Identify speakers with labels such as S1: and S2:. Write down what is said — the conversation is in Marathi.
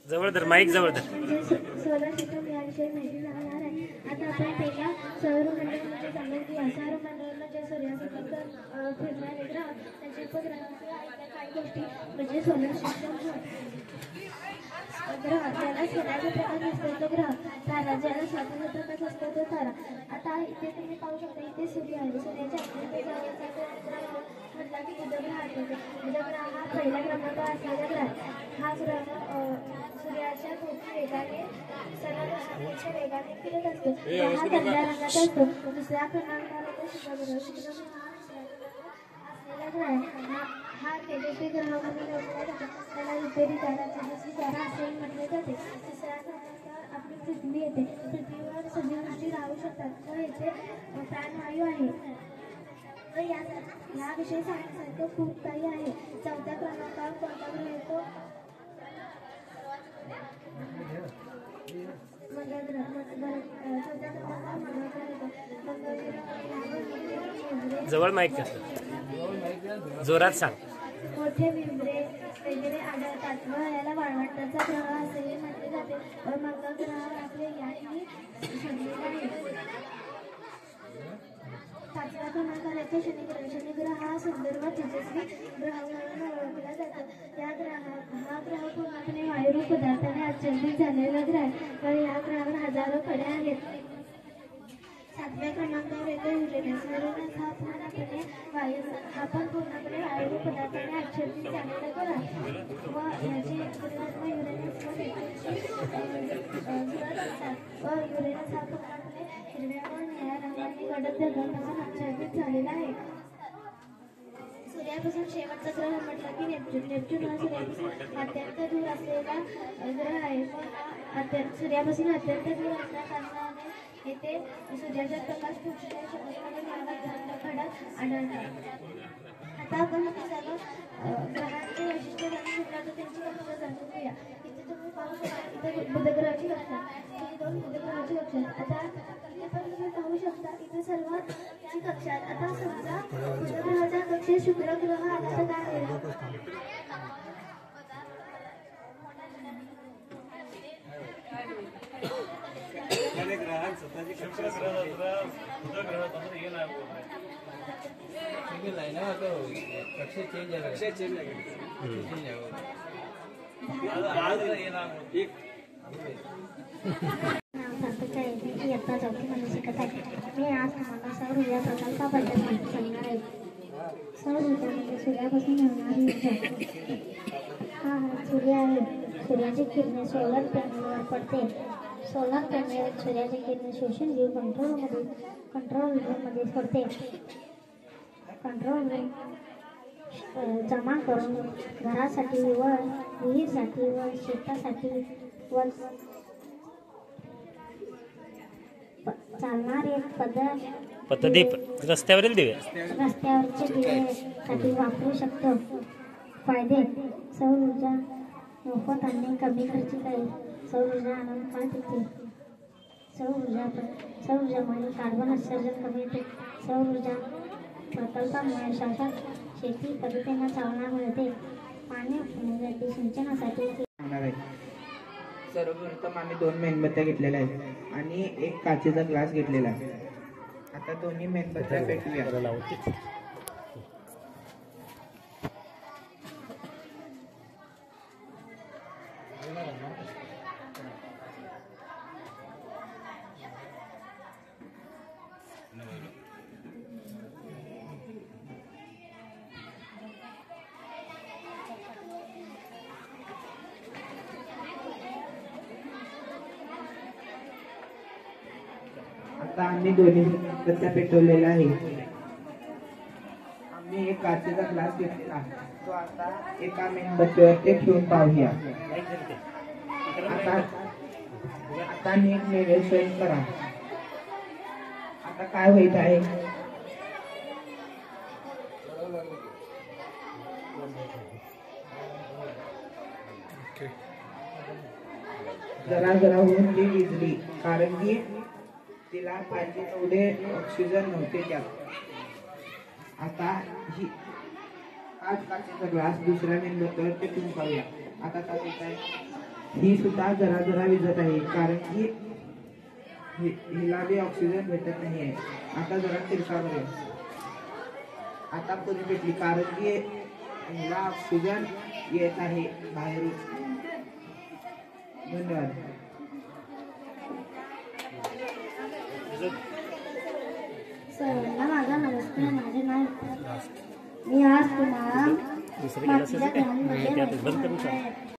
S1: जवळ धर, माईक जवळ धर.
S2: सोलर सिस्टम याविषयी माहिती सांगणार आहे. आता आपण पहिला सौरमंडळ म्हणजे समजून घेऊया. सौरमंडळ म्हणजे सूर्यासोबत फिरणारे ग्रह, त्याचे उपग्रहांच्या काही गोष्टी म्हणजे सोलर सिस्टम ग्रह. ज्याला सूर्याचा प्रकाश असतो तो ग्रह, तारा ज्याला स्वतःचा प्रकाश असतो तो तारा. आता इथे तुम्ही पाहू शकता, इथे सूर्य आहे. सूर्याच्या अत्यंत जवळचा ग्रह म्हटला की बुध ग्रह आठवतो. बुध ग्रह हा पहिल्या क्रमांकावर असलेला ग्रह. हा ग्रह सूर्याच्या भोवती वेगाने सरळ वेगाने फिरत असतो. हा कंदार रंगाचा असतो. दुसऱ्या क्रमांकावर येतो शुक्र ग्रह. शुक्र ग्रह हा असलेला ग्रह हा तेजस्वी ग्रह म्हणून ओळखला जातो. त्याला रुपेरी तारा, तेजस्वी तारा असेही म्हटले जाते. तिसऱ्या क्रमांकावर आपली पृथ्वी येते. पृथ्वीवर सजीवसृष्टी राहू शकतात व येथे प्राणवायू आहे व याविषयी सांगण्यासारखं खूप काही आहे. चौथ्या क्रमांकावर कोणता ग्रह येतो? मंगळ ग्रह. चौथ्या क्रमांकावर मंगळ ग्रह येतो. मंगळ ग्रह
S1: जवळ माईक जोरात सांग.
S2: मोठे विवरे वगैरे आढळतात व याला वाळवंटाचा ग्रह असेही म्हटले जाते. व मंगळ ग्रह आपले याही शोधलेला आहे. पाचव्या क्रमांकावर येतो शनी ग्रह. शनी ग्रह हा सुंदर व तेजस्वी ग्रह म्हणून ओळखला जातो. हा ग्रह पूर्णपणे वायुरूप पदार्थाने आच्छादित झालेला ग्रह आहे व या ग्रहावर हजारो कडे आहेत. सातव्या क्रमांकावर येतो युरेनस. युरेनस हा पूर्णपणे वायुरूप पदार्थाने आच्छादित झालेला ग्रह व याचे ग्रह युरेनसमध्ये जुळत असतात व युरेनस हा पूर्णपणे हिरव्या व निळ्या रंगाने गडद ढगांपासून आच्छादित झालेला आहे. सूर्यापासून शेवटचा ग्रह म्हटला की नेपच्यून. नेपच्यून हा सूर्यापासून अत्यंत दूर असलेला ग्रह आहे व सूर्यापासून अत्यंत दूर असल्या कारणाने येथे सूर्याचा प्रकाश पोचण्याच्या खडक आढळतात. आता आपण सर्व ग्रहांचे वैशिष्ट्य जाणून घेतलं तर त्यांची कक्षा जाणून घेऊया. इथे तुम्ही पाहू शकता, इथे बुधग्रहाची कक्षा, ही 2 बुधग्रहाची कक्षा. आता इथे पण तुम्ही पाहू शकता, इथे सर्वांची कक्षा. आता समजा बुधग्रहाच्या कक्षेत शुक्र ग्रह आला तर काय होईल? इयत्ता चौथीमध्ये शिकत आहे. मी आज तुम्हाला सौर ऊर्जा प्रकल्पाबद्दल माहिती सांगणार आहे. सौर ऊर्जा म्हणजे सूर्यापासून मिळणारी ऊर्जा. हा सूर्य आहे. सूर्याची किरणे सोलर पॅनेलवर पडते. सोलर पॅनेल सूर्याची किरणे शोषून घेऊन कंट्रोल रूममध्ये सोडते. कंट्रोल रूम जमा करून घरासाठी व विहीरसाठी व शेतासाठी व चालणारे पद्धती
S1: रस्त्यावरील दिवे
S2: रस्त्यावरचे दिवेसाठी वापरू शकतो. फायदे: सौर ऊर्जा मोफत आणि कमी खर्चिक आहे. सौर ऊर्जा आणून काय देते? सौर ऊर्जामुळे कार्बन उत्सर्जन कमी होते. सौर ऊर्जा प्रकल्पामुळे शाश्वत शेती पद्धतींना चालना मिळते. पाणी उपयोगासाठी सिंचनासाठी
S3: सर्वप्रथम आम्ही 2 मेणबत्त्या घेतलेल्या आहेत आणि एक काचेचा ग्लास घेतलेला आहे. आता दोन्ही मेणबत्त्या पेटवूया. आता आम्ही दोन्ही मेणबत्त्या पेटवलेल्या आहे. आम्ही एक काचेचा ग्लास घेतलेला तो आता एका मेणबत्तीवर ते ठेवून पाहूया. आता नीट निरीक्षण करा. आता काय होत आहे? जरा होऊन ती विजली, कारण की तिला पाहिजे तेवढे ऑक्सिजन नव्हते त्यात. आता हाच काचेचा ग्लास दुसऱ्या मेणबत्तीवर टेकून पाहूया. आता तात्या काय ही सुद्धा जरा जरा विझत आहे कारण की हिला बी ऑक्सिजन भेटत नाही आहे. आता जरा तिरका करूया. आता पुरी भेटली कारण की हिला ऑक्सिजन येत आहे बाहेरून. धन्यवाद.
S2: सर्वांना माझा नमस्कार. माझे नाव मी आज तुम्हाला
S1: दुसरे
S2: मातीच्या
S1: क्लासेस
S2: घरांमध्ये
S1: त्यात बंद करून
S2: माहिती आहे.